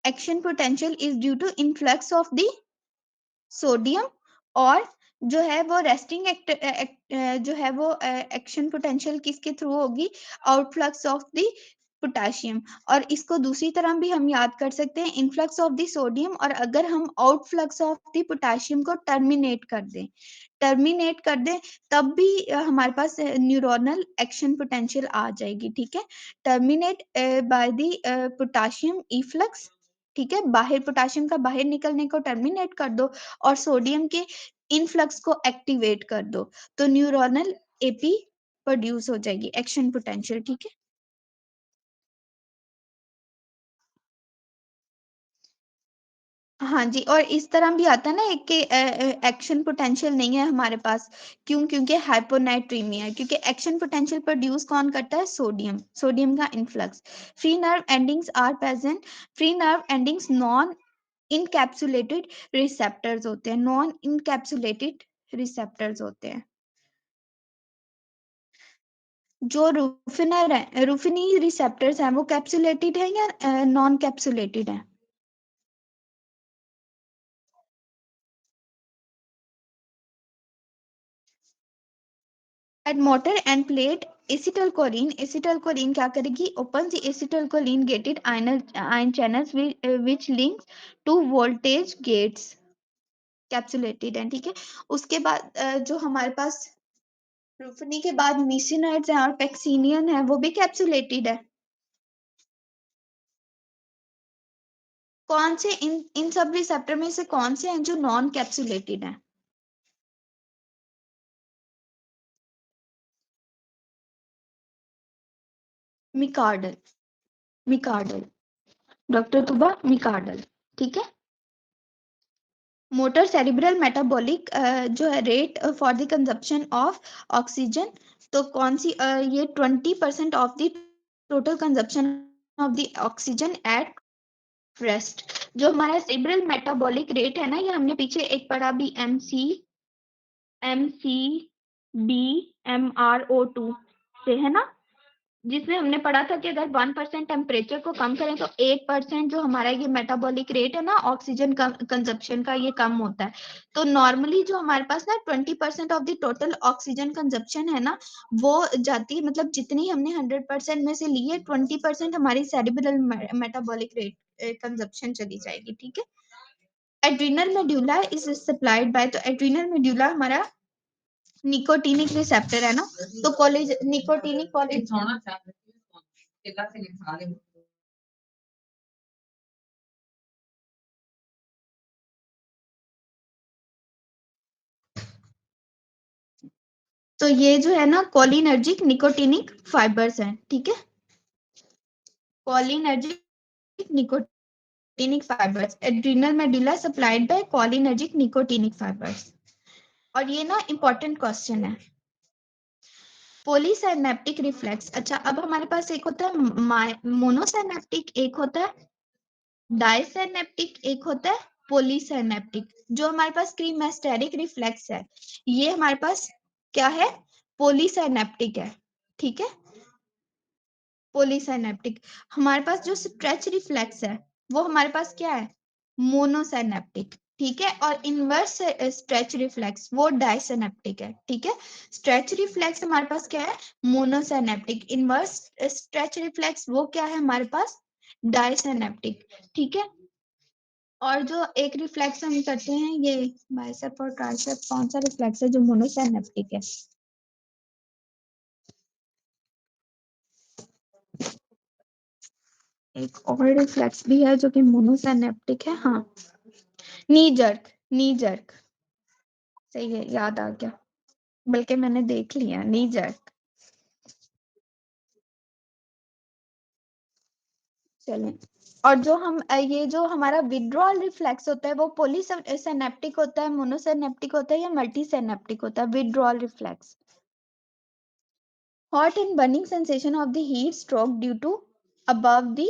action potential is due to influx of the sodium, और जो है वो रेस्टिंग जो है वो एक्शन पोटेंशियल किसके थ्रू होगी? Outflux of the potassium. और इसको दूसरी तरह भी हम याद कर सकते हैं, इनफ्लक्स ऑफ द सोडियम, और अगर हम आउटफ्लक्स ऑफ द पोटेशियम को टर्मिनेट कर दें तब भी हमारे पास न्यूरोनल एक्शन पोटेंशियल आ जाएगी, ठीक है। Terminate by the potassium efflux, ठीक है, बाहर पोटेशियम का बाहर निकलने को टर्मिनेट कर दो, और सोडियम के इनफ्लक्स को एक्टिवेट कर दो, तो न्यूरोनल एपी प्रोड्यूस हो जाएगी, एक्शन पोटेंशियल, ठीक है। हाँ जी, और इस तरह भी आता है ना एक कि एक्शन पोटेंशियल नहीं है हमारे पास, क्यों? क्योंकि हाइपोनाइट्रीमिया है, क्योंकि एक्शन पोटेंशियल प्रोड्यूस कौन करता है? सोडियम, सोडियम का influx. Free nerve endings are present, free nerve endings non encapsulated receptors होते हैं, नॉन इनकैप्सुलेटेड रिसेप्टर्स होते हैं। जो रूफिनर है, रूफिनी रिसेप्टर्स हैं वो कैप्सुलेटेड है या नॉन कैप्सुलेटेड है? At motor end plate acetylcholine क्या करेगी? Open the acetylcholine gated ion channels which links to voltage gates, capsulated है, ठीक है। उसके बाद जो हमारे पास रूफनी के बाद मीसिनाइड्स हैं और पेक्सिनियन है, वो भी कैप्सुलेटेड है। कौन से इन सब रिसेप्टर में से कौन से हैं जो नॉन कैप्सुलेटेड हैं? मिकार्डल, मिकार्डल, डॉक्टर तुबा मिकार्डल, ठीक है। मोटर सेरिब्रल मेटाबॉलिक जो है rate for the consumption of oxygen, तो कौन सी ये 20% of the total consumption of the oxygen at rest. जो हमारा सेरिब्रल मेटाबॉलिक रेट है ना, ये हमने पीछे एक पढ़ा भी, MCBMRO2 से, है ना, जिसमें हमने पढ़ा था कि अगर 1% टेम्परेचर को कम करें तो 8% जो हमारा ये मेटाबॉलिक रेट है ना ऑक्सीजन कंजप्शन का, ये कम होता है। तो नॉर्मली जो हमारे पास ना 20% of the total oxygen consumption है ना, वो जाती है, मतलब जितनी हमने 100% में से ली है, 20% हमारी सेरिब्रल मेटाबॉलिक रेट कंजप्शन चली जाएगी, ठीक है। Adrenal medulla is supplied by, तो एड्रीनल मेड्यूला हमारा निकोटीनिक रिसेप्टर है ना, तो कॉलेज निकोटीनिक कॉलेज, तो ये जो है ना कोलिनर्जिक निकोटीनिक फाइबर्स हैं, ठीक है। Cholinergic nicotinic fibres, adrenal medulla supplied by cholinergic nicotinic fibres. और ये ना इंपॉर्टेंट क्वेश्चन है, पोलीसाइनेप्टिक रिफ्लेक्स। अच्छा, अब हमारे पास एक होता है मोनोसाइनेप्टिक, एक होता है डाइसाइनेप्टिक, एक होता है पोलीसाइनेप्टिक। जो हमारे पास क्रीमेस्टेरिक रिफ्लेक्स है, ये हमारे पास क्या है? पोलीसाइनेप्टिक है, ठीक है, पोलीसाइनेप्टिक। हमारे पास जो स्ट्रेच रिफ्लेक्स है वो हमारे पास क्या है? मोनोसाइनेप्टिक, ठीक है। और इनवर्स स्ट्रेच रिफ्लेक्स वो डाइसाइनेप्टिक है, ठीक है। स्ट्रेच रिफ्लेक्स हमारे पास क्या है? मोनोसाइनेप्टिक। इनवर्स स्ट्रेच रिफ्लेक्स वो क्या है हमारे पास? डाइसाइनेप्टिक, ठीक है। और जो एक रिफ्लेक्स हम करते हैं ये बाइसेप और ट्राइसेप, कौन सा रिफ्लेक्स है जो मोनोसाइनेप्टिक है? एक और रिफ्लेक्स भी है जो कि मोनोसाइनेप्टिक है, हाँ, नी जर्क, नी जर्क, सही है, याद आ गया, बल्कि मैंने देख लिया, नी जर्क। चलें, और जो हम ये जो हमारा विड्रॉल रिफ्लेक्स होता है वो पॉलीसिनेप्टिक होता है, मोनोसिनेप्टिक होता है या मल्टीसिनेप्टिक होता है? Withdrawal reflex, hot and burning sensation of the heat stroke due to above the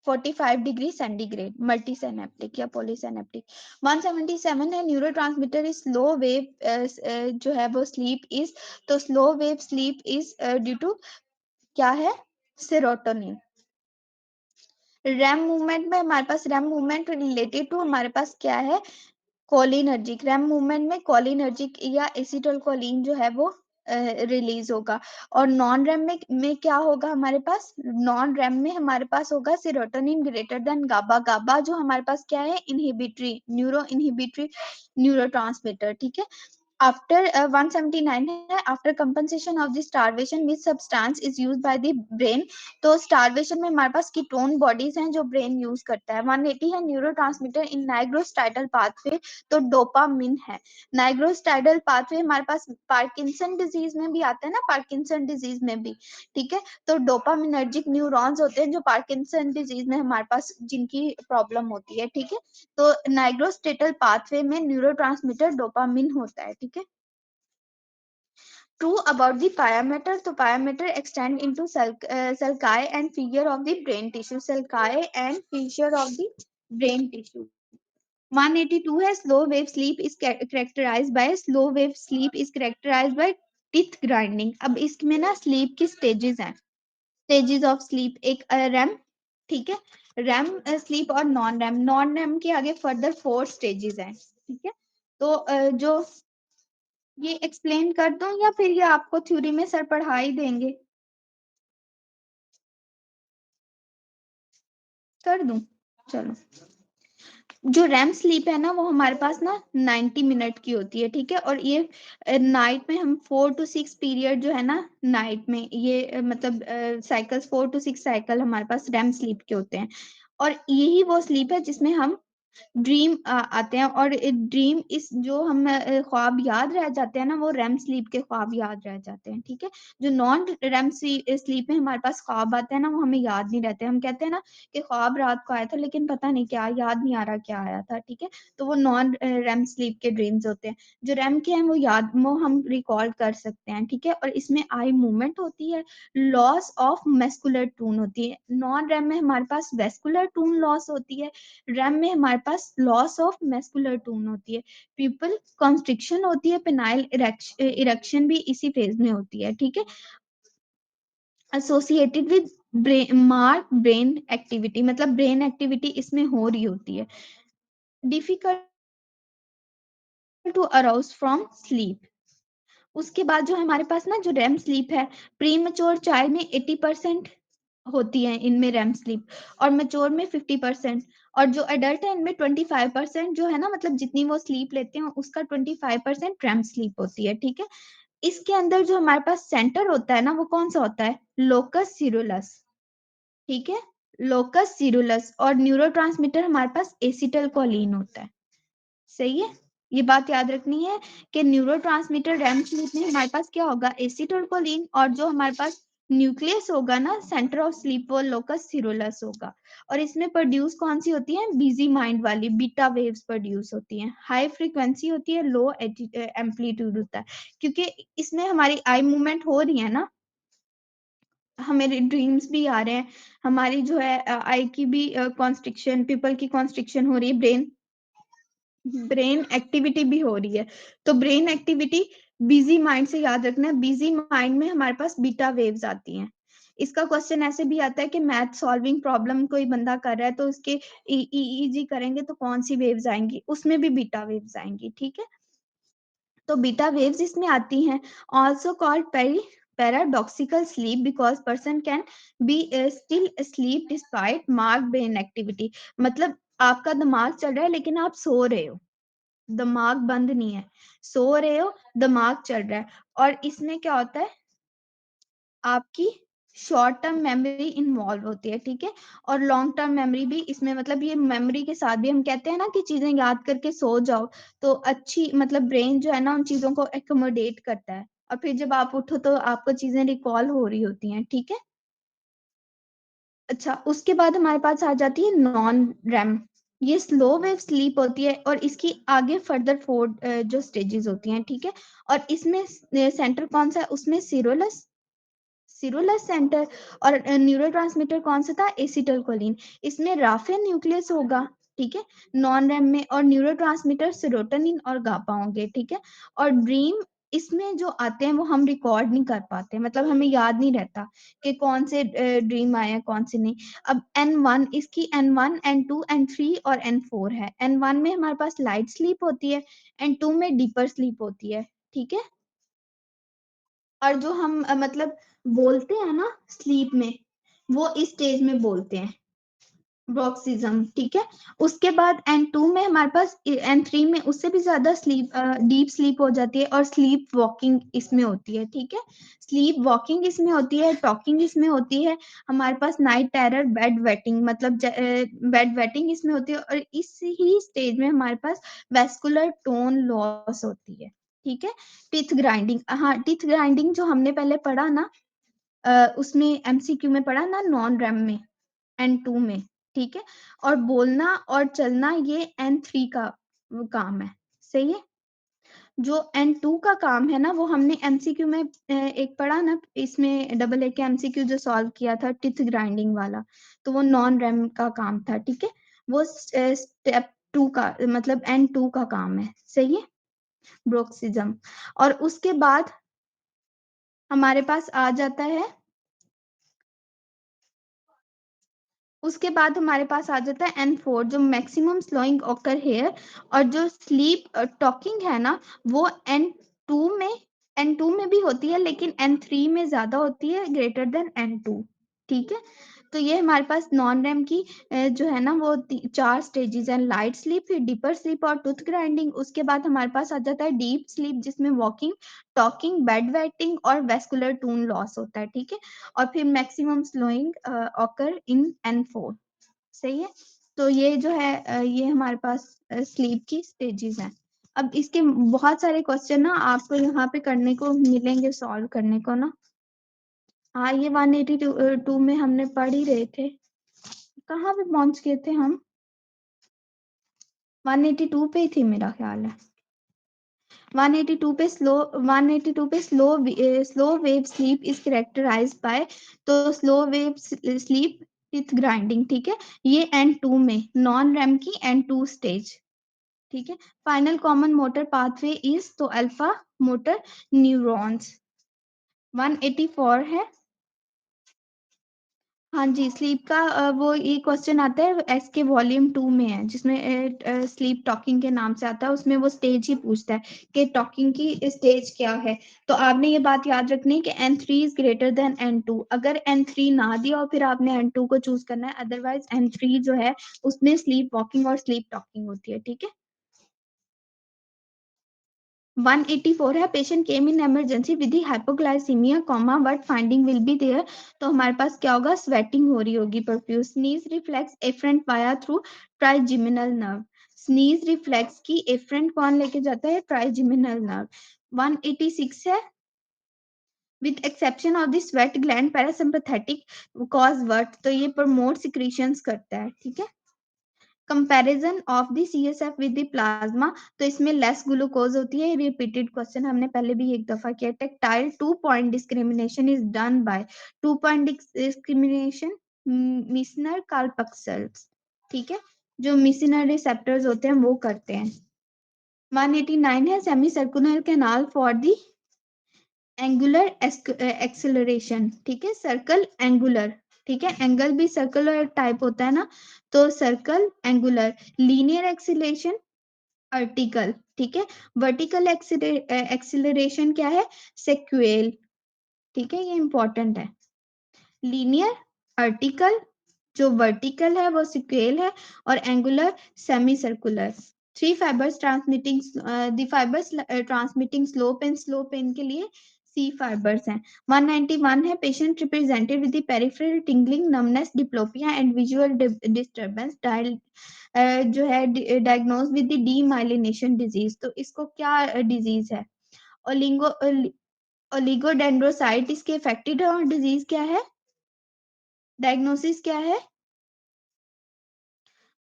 45 degree centigrade, multi synaptic या पॉलीसिनेप्टिक। 177 है न्यूरोट्रांसमीटर इज स्लो वेव, जो है वो स्लीप इज, तो slow wave sleep is due to क्या है, serotonin. REM movement में हमारे पास, रैम मूवमेंट रिलेटेड टू हमारे पास क्या है, कोलिनर्जिक। रैम मूवमेंट में कोलिनर्जिक या एसिटल कोलिन जो है वो रिलीज होगा। और नॉन रैम में क्या होगा हमारे पास, नॉन रैम में हमारे पास होगा सेरोटोनिन ग्रेटर देन गाबा। गाबा जो हमारे पास क्या है, इनहिबिटरी, न्यूरो इनहिबिटरी न्यूरोट्रांसमीटर, ठीक है। आफ्टर 179 है, after compensation of the starvation which substance is used by the brain. तो स्टारवेशन में हमारे पास कीटोन बॉडीज हैं जो ब्रेन यूज करता है। 180 है न्यूरोट्रांसमीटर इन नाइग्रोस्टाइडल पाथवे, तो डोपामिन है। नाइग्रोस्टाइडल पाथवे हमारे पास पार्किंसन डिजीज में भी आता है ना, पार्किंसन डिजीज में भी, ठीक है। तो डोपामिनर्जिक न्यूरॉन्स होते हैं जो पार्किंसन डिजीज में हमारे पास जिनकी प्रॉब्लम होती है, ठीक है। तो नाइग्रोस्टेटल पाथवे में न्यूरोट्रांसमीटर डोपामिन होता है, ठीक है। True about the pyometer, so pyometer extend into sulci and fissure of the brain tissue, sulci and fissure of the brain tissue. 182 है slow wave sleep is characterized by, slow wave sleep is characterized by teeth grinding। अब इसमें ना sleep की stages हैं, stages of sleep, एक REM, ठीक है, REM sleep और नॉन रैम। नॉन रैम के आगे फर्दर 4 स्टेजेस हैं, ठीक है। तो जो ये एक्सप्लेन कर दूं या फिर ये आपको थ्योरी में सर पढ़ा ही देंगे, कर दूं, चलो। जो रैम स्लीप है ना वो हमारे पास ना 90 मिनट की होती है, ठीक है। और ये नाइट में हम 4 to 6 पीरियड जो है ना नाइट में, ये मतलब साइकिल्स 4 to 6 साइकिल हमारे पास रैम स्लीप के होते हैं। और यही वो स्लीप है जिसमें हम ड्रीम आते हैं। और ड्रीम इस जो हम ख्वाब याद रह जाते हैं ना, वो रैम स्लीप के ख्वाब याद रह जाते हैं, ठीक है। जो नॉन रैम स्लीप में हमारे पास ख्वाब आते हैं ना, वो हमें याद नहीं रहते। हम कहते हैं ना कि ख्वाब रात को आया था लेकिन पता नहीं क्या, याद नहीं आ रहा क्या आया था, ठीक है। तो वो नॉन रैम स्लीप के ड्रीम्स होते हैं। जो रैम के हैं वो याद, वो हम रिकॉल कर सकते हैं, ठीक है। और इसमें आई मूवमेंट होती है, लॉस ऑफ मेस्कुलर टून होती है। नॉन रैम में हमारे पास वेस्कुलर टून लॉस होती है, रैम में हमारे पास लॉस ऑफ मेस्कुलर टोन होती है। पीपल कॉन्स्ट्रिक्शन होती है, पेनाइल इरेक्शन भी इसी फेज में होती है, ठीक है। Associated with mark brain activity, मतलब ब्रेन एक्टिविटी इसमें हो रही होती है। Difficult to arouse from sleep. उसके बाद जो हमारे पास ना जो रेम स्लीप है, प्री मेच्योर चाइल्ड में 80% होती है इनमें रेम स्लीप, और मेच्योर में 50%। और जो अडल्ट है इनमें 25% जो है ना, मतलब जितनी वो स्लीप लेते हैं उसका 25% रेम स्लीप होती है, ठीक है। इसके अंदर जो हमारे पास सेंटर होता है ना, वो कौन सा होता है, लोकस सिरुलस, ठीक है, लोकस सिरुलस। और न्यूरोट्रांसमीटर हमारे पास एसिटल कोलिन होता है, सही है। ये बात याद रखनी है कि न्यूरोट्रांसमीटर रैम स्लीप में हमारे पास क्या होगा, एसिटाइलकोलिन। और जो हमारे पास न्यूक्लियस होगा ना, सेंटर ऑफ स्लीप, वो लोकस सिरुलस होगा। और इसमें प्रोड्यूस कौन सी होती है, बिजी माइंड वाली बीटा वेव्स प्रोड्यूस होती हैं। हाई फ्रीक्वेंसी होती है, लो एम्पलीट्यूड होता है, क्योंकि इसमें हमारी आई मूवमेंट हो रही है ना, हमारे ड्रीम्स भी आ रहे हैं, हमारी जो है आई की भी कॉन्स्ट्रिक्शन, पीपल की कॉन्स्ट्रिक्शन हो रही है, ब्रेन एक्टिविटी भी हो रही है। तो ब्रेन एक्टिविटी, बिजी माइंड से याद रखना है, बिजी माइंड में हमारे पास बीटा वेव्स आती हैं। इसका क्वेश्चन ऐसे भी आता है कि मैथ सॉल्विंग प्रॉब्लम कोई बंदा कर रहा है तो उसके ईईजी करेंगे तो कौन सी वेव्स आएंगी, उसमें भी बीटा वेव्स आएंगी, ठीक है। तो बीटा वेव्स इसमें आती हैं। Also called paradoxical sleep because person can be still sleep despite mark brain activity. मतलब आपका दिमाग चल रहा है लेकिन आप सो रहे हो, दिमाग बंद नहीं है, सो रहे हो, दिमाग चल रहा है। और इसमें क्या होता है, आपकी शॉर्ट टर्म मेमोरी इन्वॉल्व होती है, ठीक है। और लॉन्ग टर्म मेमोरी भी इसमें, मतलब ये मेमोरी के साथ भी हम कहते हैं ना कि चीजें याद करके सो जाओ, तो अच्छी, मतलब ब्रेन जो है ना उन चीजों को एकोमोडेट करता है, और फिर जब आप उठो तो आपको चीजें रिकॉल हो रही होती हैं, ठीक है। अच्छा, उसके बाद हमारे पास आ जाती है नॉन रैम। ये स्लो वेव स्लीप होती है और इसकी आगे फर्दर 4 जो स्टेजेस होती हैं, ठीक है। और इसमें सेंटर कौन सा है, उसमें सिरोलस, सिरुलस सेंटर। और न्यूरोट्रांसमीटर कौन सा था? एसिटिलकोलिन। इसमें राफे न्यूक्लियस होगा, ठीक है, नॉन रैम में। और न्यूरोट्रांसमीटर सेरोटोनिन और गापा होंगे, ठीक है। और ड्रीम इसमें जो आते हैं वो हम रिकॉर्ड नहीं कर पाते, मतलब हमें याद नहीं रहता कि कौन से ड्रीम आए हैं कौन से नहीं। अब N1, इसकी N1, N2, N3 और N4 है। N1 में हमारे पास लाइट स्लीप होती है, N2 में डीपर स्लीप होती है, ठीक है। और जो हम मतलब बोलते हैं ना स्लीप में, वो इस स्टेज में बोलते हैं ब्रोक्सिज्म, ठीक है। उसके बाद N2 में हमारे पास, N3 में उससे भी ज्यादा स्लीप, डीप स्लीप हो जाती है और स्लीप वॉकिंग इसमें होती है, ठीक है। स्लीप वॉकिंग इसमें होती है, टॉकिंग इसमें होती है। हमारे पास नाइट टेरर, बेड वेटिंग, मतलब बेड वेटिंग इसमें होती है। और इस ही स्टेज में हमारे पास वेस्कुलर टोन लॉस होती है, ठीक है। टीथ ग्राइंडिंग, हाँ टीथ ग्राइंडिंग जो हमने पहले पढ़ा ना, उसमें एमसीक्यू में पढ़ा ना, नॉन रैम में, N2 में, ठीक है। और बोलना और चलना ये N3 का वो काम है, सही है। जो N2 का काम है ना, वो हमने एमसीक्यू में एक पढ़ा ना, इसमें डबल ए के एमसीक्यू जो सॉल्व किया था टिथ ग्राइंडिंग वाला, तो वो नॉन रैम का काम था, ठीक है। वो स्टेप 2 का मतलब N2 का काम है, सही है, ब्रोक्सिज्म। और उसके बाद हमारे पास आ जाता है, उसके बाद हमारे पास आ जाता है N4, जो मैक्सिमम स्लोइंग ऑकर हेयर। और जो स्लीप टॉकिंग है ना, वो N2 में, N2 में भी होती है लेकिन N3 में ज्यादा होती है, ग्रेटर देन N2, ठीक है। तो ये हमारे पास नॉन रैम की जो है ना वो 4 स्टेजेस हैं, लाइट स्लीप, फिर डीपर स्लीप और टूथ ग्राइंडिंग। उसके बाद हमारे पास आ जाता है डीप स्लीप, जिसमें वॉकिंग, टॉकिंग, बेड वेटिंग और वेस्कुलर टून लॉस होता है, ठीक है। और फिर maximum slowing occur in N4, सही है। तो ये जो है ये हमारे पास स्लीप की स्टेजेस हैं। अब इसके बहुत सारे क्वेश्चन ना आपको यहाँ पे करने को मिलेंगे, सॉल्व करने को ना। हाँ, ये 182 में हमने पढ़ ही रहे थे, कहाँ पे पहुंच गए थे हम? 182 पे ही थी मेरा ख्याल है। 182 पे स्लो, 182 पे slow wave sleep is characterised by, तो slow wave sleep with grinding, ठीक है। ये N2 में, नॉन रैम की N2 स्टेज, ठीक है। Final common motor pathway is, तो अल्फा मोटर न्यूरॉन्स। 184 है। हाँ जी, स्लीप का वो ये क्वेश्चन आता है एस के वॉल्यूम 2 में है, जिसमें स्लीप टॉकिंग के नाम से आता है, उसमें वो स्टेज ही पूछता है कि टॉकिंग की स्टेज क्या है। तो आपने ये बात याद रखनी है कि N3 is greater than N2। अगर N3 ना दिया और फिर आपने N2 को चूज करना है, अदरवाइज N3 जो है उसमें स्लीप वॉकिंग और स्लीप टॉकिंग होती है, ठीक है। 184 है, patient came in emergency with hypoglycaemia coma what finding will be there. तो हमारे पास क्या होगा? स्वेटिंग हो रही होगी, profuse, sneeze reflex afferent via through trigeminal nerve. Sneeze reflex की एफरेंट कौन लेके जाता है? Trigeminal nerve. 186 है, with exception of the sweat gland parasympathetic cause what, तो ये प्रमोट सिक्रीशंस करता है, ठीक है। Comparison of the CSF with the plasma, तो इसमें लेस ग्लूकोज होती है, रिपीटेड क्वेश्चन हमने पहले भी एक दफा किया। Tactile 2 point discrimination is done by, 2 point discrimination Meissner corpuscles, ठीक है, जो मिशनर रिसेप्टर्स होते हैं वो करते हैं। 189 है, semi circular canal for the angular acceleration, ठीक है, सर्कल एंगुलर, ठीक है, एंगल भी सर्कुलर टाइप होता है ना, तो circle angular. Linear acceleration vertical, ठीक है। वर्टिकल एक्सीलरेशन क्या है? सेक्वेल, ठीक है, ये इंपॉर्टेंट है। लीनियर, अर्टिकल, जो वर्टिकल है वो सिक्वेल है, और angular semicircular. Three fibres transmitting, the fibres transmitting slow pain, slow pain के लिए सी फाइबर्स हैं। 191 है, patient represented with the peripheral tingling, numbness, diplopia and visual disturbance, जो है diagnose with the demyelination disease. तो इसको क्या disease है? ओलिंगो ओलिगोडेंड्रोसाइट इसके इफेक्टेड है, और डिजीज क्या है? डायग्नोसिस क्या है?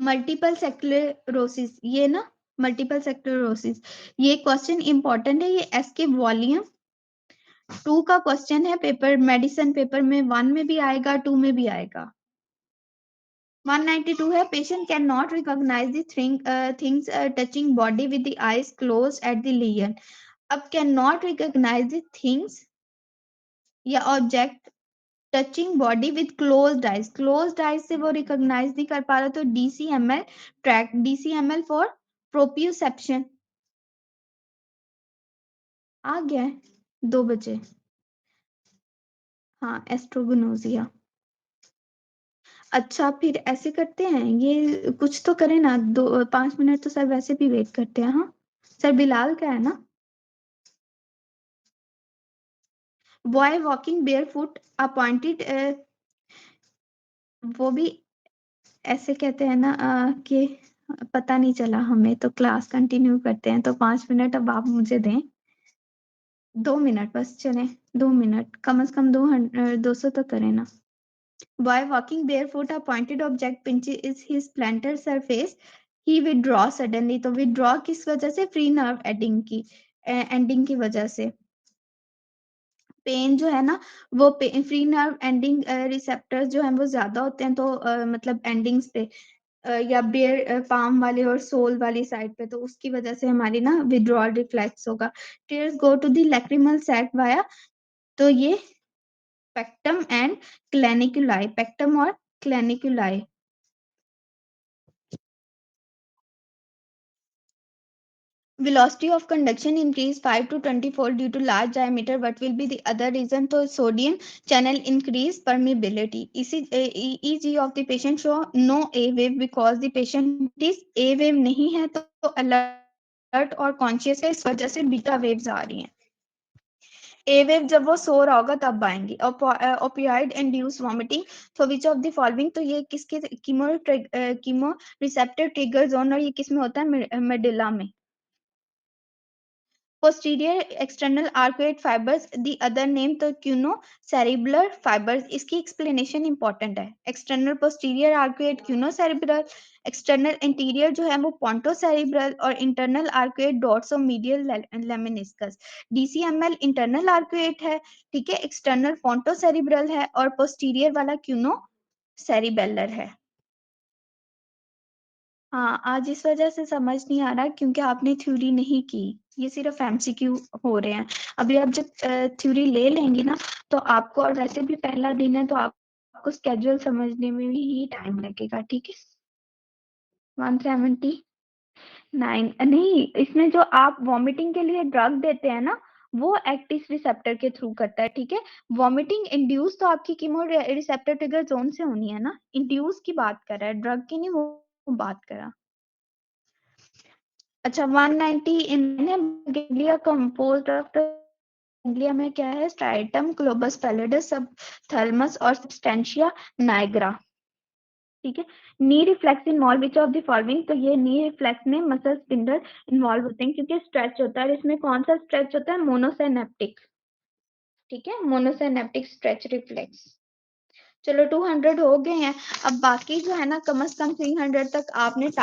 मल्टीपल सेक्लेरोसिस, ये ना, मल्टीपल सेक्लेरोसिस। ये क्वेश्चन इंपॉर्टेंट है, ये एस के वॉल्यूम 2 का क्वेश्चन है पेपर मेडिसिन पेपर में 1 में भी आएगा 2 में भी आएगा। 192 है patient can not recognise the things touching body with the eyes close at the लियन। अब can not recognise the things या object touching body with closed eyes से वो रिकॉग्नाइज नहीं कर पा रहा तो DCML tract DCML for proprioception आ गया है 2 बजे। हाँ एस्ट्रोगनोजिया। अच्छा फिर ऐसे करते हैं ये कुछ तो करें ना 5 मिनट तो सर वैसे भी वेट करते हैं। हाँ सर बिलाल का है ना। Boy walking bear foot appointed वो भी ऐसे कहते हैं ना कि पता नहीं चला हमें तो क्लास कंटिन्यू करते हैं तो 5 मिनट अब आप मुझे दें 2 मिनट बस चले 2 मिनट कम से कम 200 तो करें ना। Boy walking barefoot, a pointed object pinches his plantar surface. He withdraw suddenly. तो withdraw किस वजह से फ्री नर्व एंडिंग की वजह से पेन जो है ना वो फ्री नर्व एंडिंग रिसेप्टर्स जो है वो ज्यादा होते हैं तो मतलब एंडिंग्स पे या बेयर पाम वाले और सोल वाली साइड पे तो उसकी वजह से हमारी ना विड्रॉल रिफ्लेक्स होगा। Tears go to the lacrimal sac via तो ये पेक्टम एंड क्लेनिकुलाई पेक्टम और क्लेनिकुलाई। Velocity of conduction increase 5 to 20 fold due to large diameter. What will be the other reason? तो sodium channel increase permeability. EEG of the patient show no A wave because the patient is A wave नहीं है तो alert और conscious है इस वजह से beta waves आ रही हैं। A wave जब वो सो रहा होगा तब आएंगी। Opioid induced vomiting for which of the following तो ये किसके कीमो रिसेप्टर ट्रिगर जोन और ये किस में होता है मेडुला में। Posterior external arcuate fibers the other name तो क्यूनो cerebellar fibers इसकी explanation important है। external posterior arcuate quinoa cerebral external anterior जो है वो ponto cerebral और internal arcuate dorsomedial lemniscus। DCML internal arcuate है ठीक है external ponto cerebral है और posterior वाला क्यूनो cerebellar है। हाँ आज इस वजह से समझ नहीं आ रहा क्योंकि आपने थ्योरी नहीं की ये सिर्फ एमसीक्यू हो रहे हैं। अभी आप जब थ्योरी ले लेंगी ना तो आपको और वैसे भी पहला दिन है तो आपको स्केड्यूल समझने में भी ही टाइम लगेगा ठीक है। 179 नहीं इसमें जो आप वॉमिटिंग के लिए ड्रग देते हैं ना वो एक्टिव रिसेप्टर के थ्रू करता है ठीक है। वॉमिटिंग इंड्यूस तो आपकी कीमो रिसेप्टर ट्रिगर जोन से होनी है ना इंड्यूस की बात कर रहा है ड्रग की नहीं वो बात कर रहा। अच्छा 190 in ganglia composed of the ganglia में क्या है striatum globus pallidus subthalamus और सब्सटेंशिया नाइग्रा ठीक है। Knee reflex involve which of the following तो ये नी रिफ्लेक्स में मसल स्पिंडल इन्वॉल्व होते हैं क्योंकि स्ट्रेच होता है इसमें कौन सा स्ट्रेच होता है मोनोसिनेप्टिक ठीक है मोनोसिनेप्टिक स्ट्रेच रिफ्लेक्स। चलो 200 हो गए हैं अब बाकी जो है ना कम से कम 300 तक आपने